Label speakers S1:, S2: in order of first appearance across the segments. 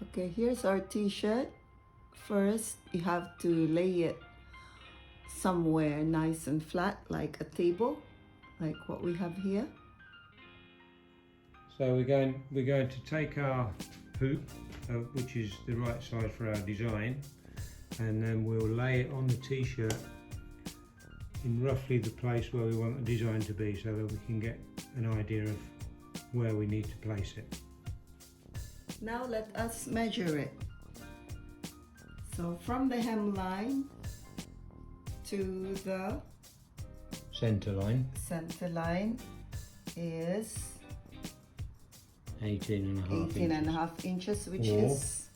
S1: Okay, here's our t-shirt. First, you have to lay it somewhere nice and flat, like a table, like what we have here.
S2: So we're going to take our hoop, which is the right size for our design, and then we'll lay it on the t-shirt in roughly the place where we want the design to be, so that we can get an idea of where we need to place it.
S1: Now let us measure it. So from the hemline to the
S2: Center line
S1: is
S2: 18.5
S1: inches, which
S2: Or
S1: is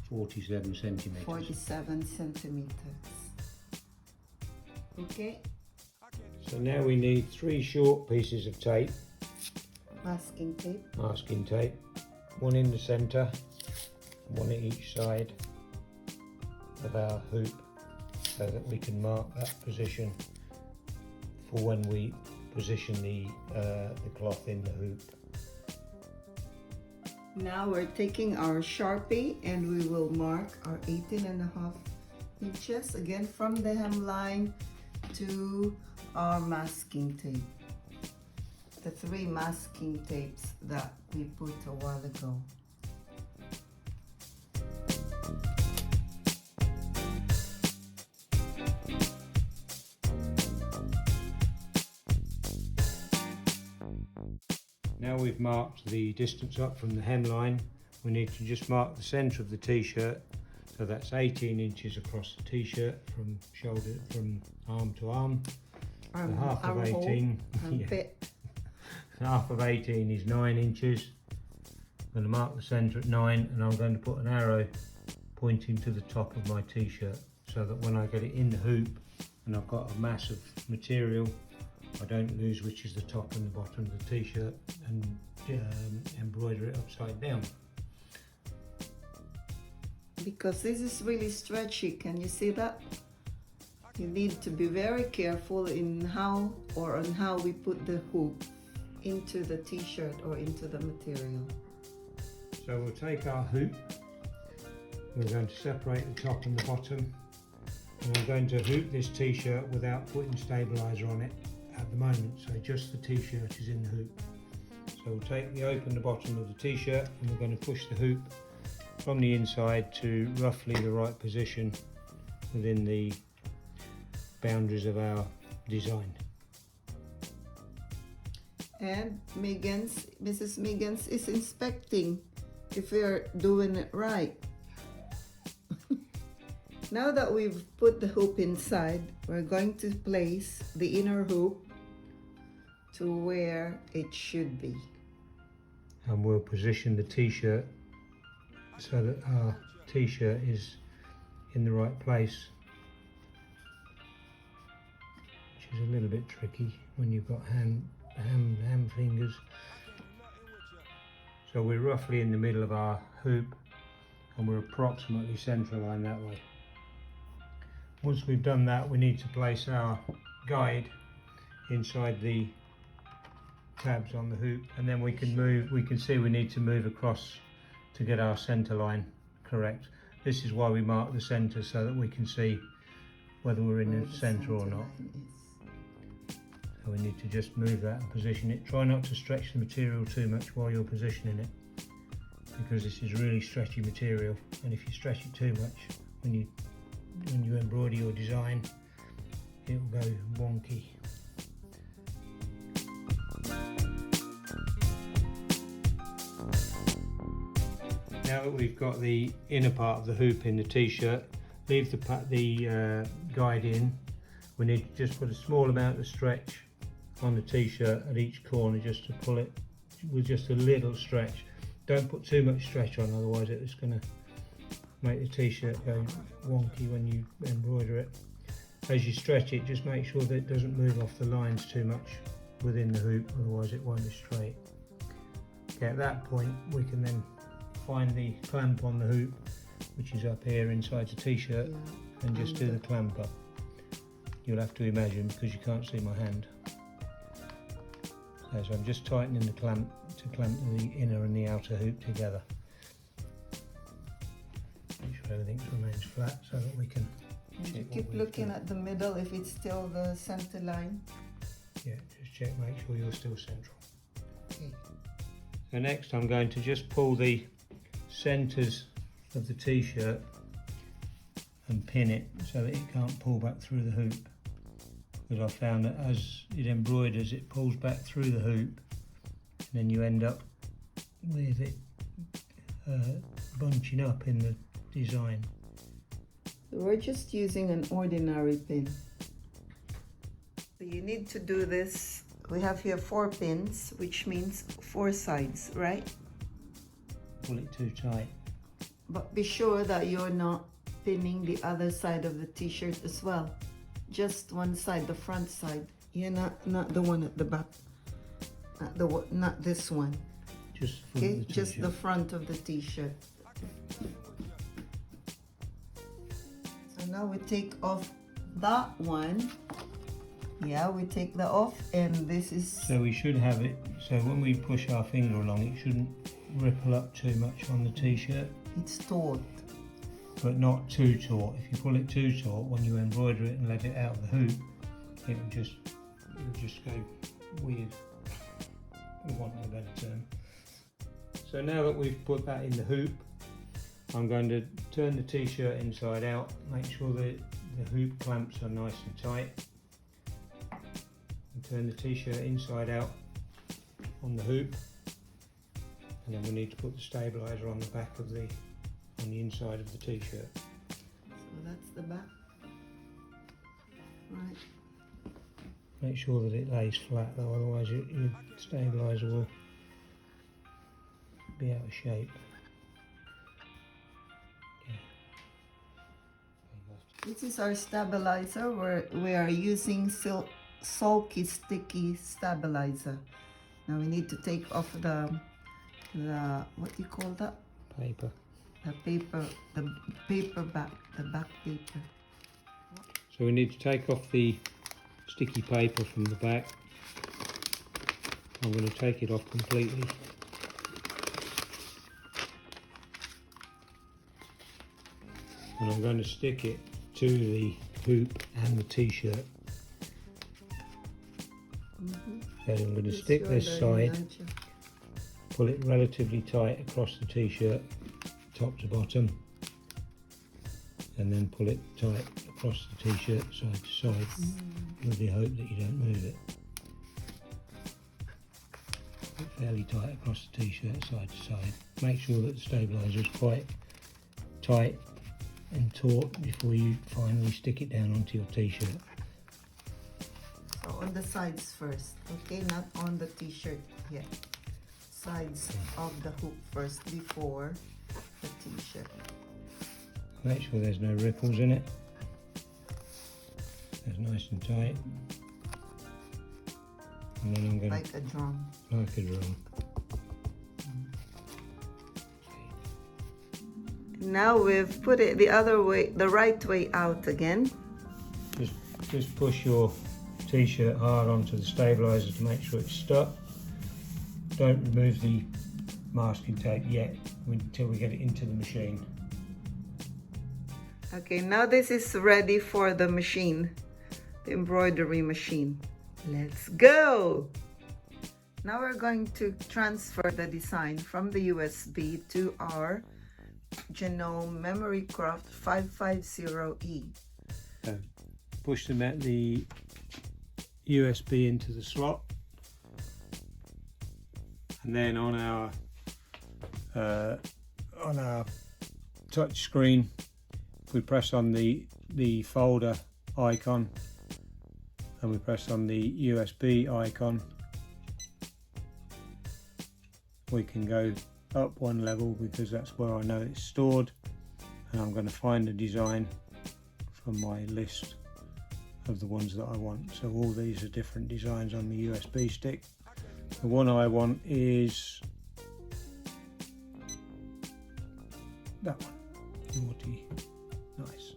S2: 47 centimeters.
S1: 47 centimeters. Okay,
S2: So now we need 3 short pieces of tape,
S1: masking tape,
S2: one in the center, one at each side of our hoop, so that we can mark that position for when we position the cloth in the hoop.
S1: Now we're taking our Sharpie and we will mark our 18.5 inches again from the hemline to our masking tape. The 3 masking tapes that we put a while ago.
S2: Now we've marked the distance up from the hemline, we need to just mark the centre of the t-shirt. So that's 18 inches across the t-shirt from shoulder, from arm to arm. So half of 18, half of 18 is 9 inches. I'm going to mark the centre at 9, and I'm going to put an arrow pointing to the top of my t-shirt, so that when I get it in the hoop and I've got a mass of material, I don't lose which is the top and the bottom of the t-shirt and embroider it upside down.
S1: Because this is really stretchy, can you see that? You need to be very careful in how we put the hoop into the t-shirt or into the material.
S2: So we'll take our hoop, we're going to separate the top and the bottom, and we're going to hoop this t-shirt without putting stabiliser on it at the moment, so just the t-shirt is in the hoop. So we'll take the bottom of the t-shirt and we're going to push the hoop from the inside to roughly the right position within the boundaries of our design.
S1: And Mrs. Megan's is inspecting if we're doing it right. Now that we've put the hoop inside, we're going to place the inner hoop to where it should be.
S2: And we'll position the t-shirt so that our t-shirt is in the right place, which is a little bit tricky when you've got hand fingers. So we're roughly in the middle of our hoop and we're approximately centre line that way. Once we've done that, we need to place our guide inside the tabs on the hoop, and then we can see we need to move across to get our centre line correct. This is why we mark the centre, so that we can see whether we're in the centre or not. So we need to just move that and position it. Try not to stretch the material too much while you're positioning it, because this is really stretchy material, and if you stretch it too much when you embroider your design, it will go wonky. Now that we've got the inner part of the hoop in the t-shirt, leave the guide in. We need to just put a small amount of stretch on the t-shirt at each corner, just to pull it with just a little stretch. Don't put too much stretch on, otherwise it's going to make the t-shirt go wonky when you embroider it. As you stretch it, just make sure that it doesn't move off the lines too much within the hoop, otherwise it won't be straight. Okay, at that point we can then find the clamp on the hoop, which is up here inside the t-shirt, and just do the clamp up. You'll have to imagine, because you can't see my hand. Okay, so I'm just tightening the clamp to clamp the inner and the outer hoop together. sure everything remains flat so that we can
S1: And you
S2: check what
S1: keep
S2: we've
S1: looking
S2: done.
S1: at the middle if it's still the center line.
S2: Yeah, just check, make sure you're still central.
S1: Okay.
S2: So next I'm going to just pull the centres of the t-shirt and pin it so that it can't pull back through the hoop. Because I found that as it embroiders, it pulls back through the hoop, and then you end up with it bunching up in the design.
S1: So we're just using an ordinary pin. So you need to do this. We have here 4 pins, which means 4 sides, right?
S2: Pull it too tight.
S1: But be sure that you're not pinning the other side of the t-shirt as well. Just one side, the front side. You're not the one at the back. Not this one.
S2: Just the front
S1: Okay,
S2: of the
S1: just the
S2: t-shirt.
S1: front of the t-shirt. So now we take off that one. Yeah, we take that off, and this is.
S2: So we should have it, so when we push our finger along, it shouldn't ripple up too much on the t-shirt,
S1: It's taut.
S2: but not too taut. If you pull it too taut, when you embroider it and let it out of the hoop, it'll just go weird, for want of a better term. So now that we've put that in the hoop, I'm going to turn the t-shirt inside out, make sure that the hoop clamps are nice and tight, and turn the t-shirt inside out on the hoop, and then we need to put the stabiliser on the back of on the inside of the t-shirt.
S1: So that's the back. Right.
S2: Make sure that it lays flat though, otherwise your stabiliser will be out of shape.
S1: This is our stabilizer. We are using sulky sticky stabilizer. Now we need to take off the what do you call that?
S2: Paper.
S1: The back paper.
S2: So we need to take off the sticky paper from the back. I'm going to take it off completely. And I'm going to stick it to the hoop and the t-shirt. So I'm going to stick this side, pull it relatively tight across the t-shirt, top to bottom, and then pull it tight across the t-shirt side to side with the hope that you don't move it. Put it fairly tight across the t-shirt side to side. Make sure that the stabiliser is quite tight and taut before you finally stick it down onto your t-shirt.
S1: So on the sides first, okay, not on the t-shirt yet. Sides of the hoop first before the t-shirt.
S2: Make sure there's no ripples in it. It's nice and tight. And then I'm going
S1: Like a drum.
S2: like a drum.
S1: Now we've put it the other way, the right way out again.
S2: Just push your t-shirt hard onto the stabiliser to make sure it's stuck. Don't remove the masking tape yet until we get it into the machine.
S1: Okay, now this is ready for the machine, the embroidery machine. Let's go! Now we're going to transfer the design from the USB to our Janome Memory Craft 550E.
S2: So push the USB into the slot, and then on our touch screen, we press on the folder icon and we press on the USB icon. We can go up one level because that's where I know it's stored, and I'm going to find the design from my list of the ones that I want. So all these are different designs on the USB stick. The one I want is that one. Naughty. Nice.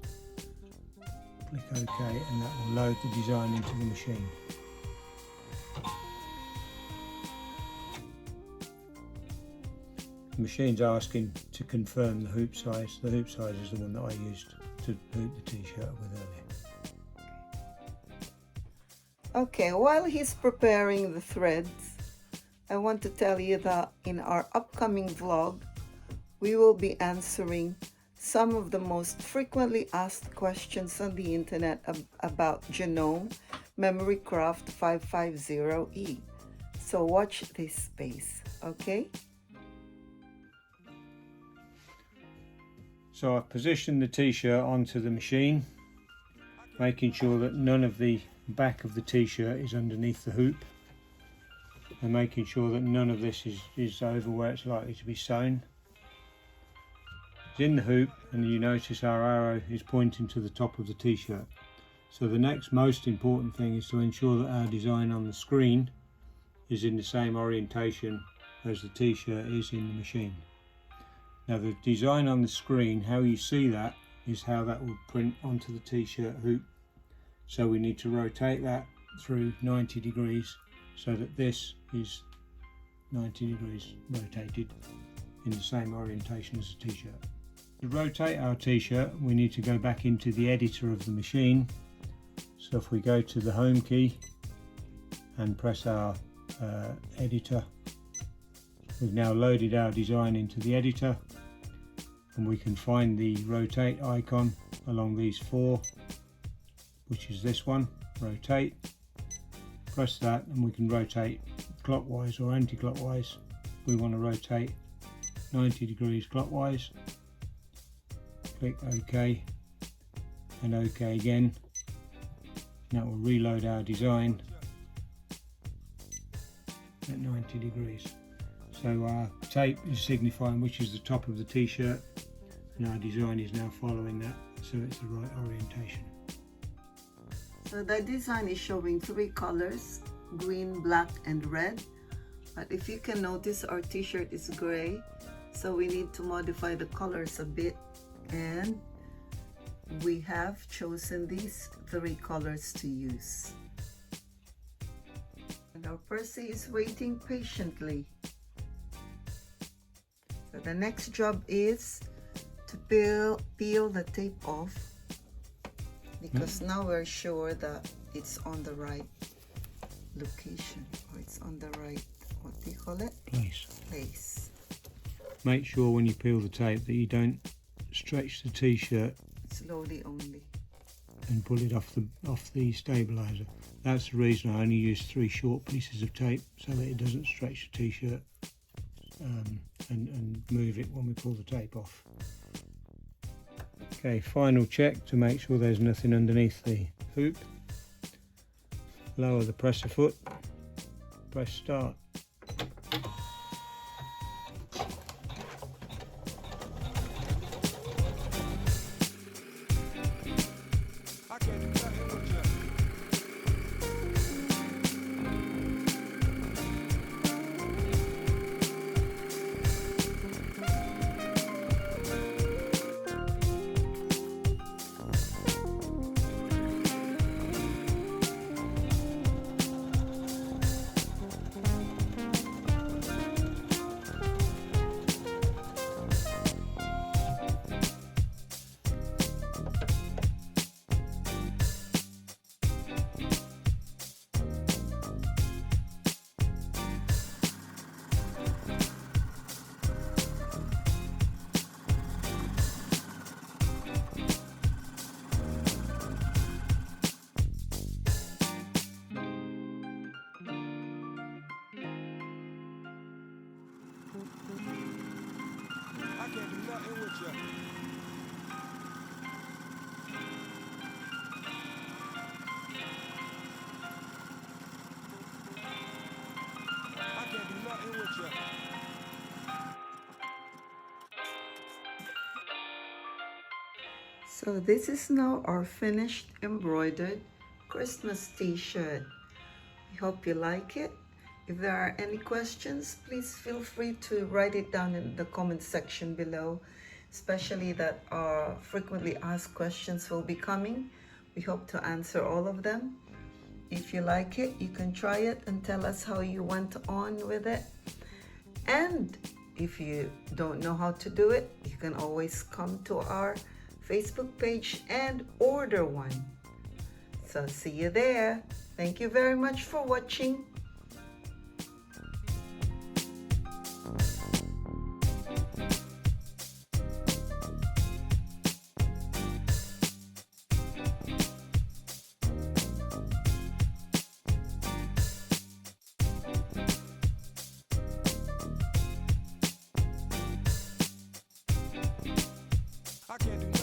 S2: Click OK and that will load the design into the machine. the machine's asking to confirm the hoop size. The hoop size is the one that I used to hoop the t-shirt with earlier.
S1: Okay, while he's preparing the threads, I want to tell you that in our upcoming vlog, we will be answering some of the most frequently asked questions on the internet about Janome Memory Craft 550E. So watch this space, okay?
S2: So I've positioned the t-shirt onto the machine, making sure that none of the back of the t-shirt is underneath the hoop, and making sure that none of this is over where it's likely to be sewn. It's in the hoop, and you notice our arrow is pointing to the top of the t-shirt. So the next most important thing is to ensure that our design on the screen is in the same orientation as the t-shirt is in the machine. Now the design on the screen, how you see that is how that will print onto the t-shirt hoop. So we need to rotate that through 90 degrees so that this is 90 degrees rotated in the same orientation as the t-shirt. To rotate our t-shirt, we need to go back into the editor of the machine. So if we go to the home key and press our editor, we've now loaded our design into the editor, and we can find the rotate icon along these four, which is this one, rotate. Press that and we can rotate clockwise or anti-clockwise. We want to rotate 90 degrees clockwise. Click OK and OK again. That will reload our design at 90 degrees. So our tape is signifying which is the top of the t-shirt, and our design is now following that, so it's the right orientation.
S1: So the design is showing three colors, green, black and red. But if you can notice, our t-shirt is gray, so we need to modify the colors a bit, and we have chosen these three colors to use. And our Percy is waiting patiently. So the next job is to peel the tape off, because now we're sure that it's on the right location, or it's on the right, what do you call it? Place.
S2: Make sure when you peel the tape that you don't stretch the t-shirt
S1: Slowly only.
S2: and pull it off the stabilizer. That's the reason I only use 3 short pieces of tape, so that it doesn't stretch the t-shirt and move it when we pull the tape off. Okay, final check to make sure there's nothing underneath the hoop. Lower the presser foot, press start.
S3: I can't do nothing with you. I can't do nothing with you.
S1: So this is now our finished embroidered Christmas t-shirt. We hope you like it. If there are any questions, please feel free to write it down in the comment section below, especially that our frequently asked questions will be coming. We hope to answer all of them. If you like it, you can try it and tell us how you went on with it. And if you don't know how to do it, you can always come to our Facebook page and order one. So see you there. Thank you very much for watching.
S3: I can't do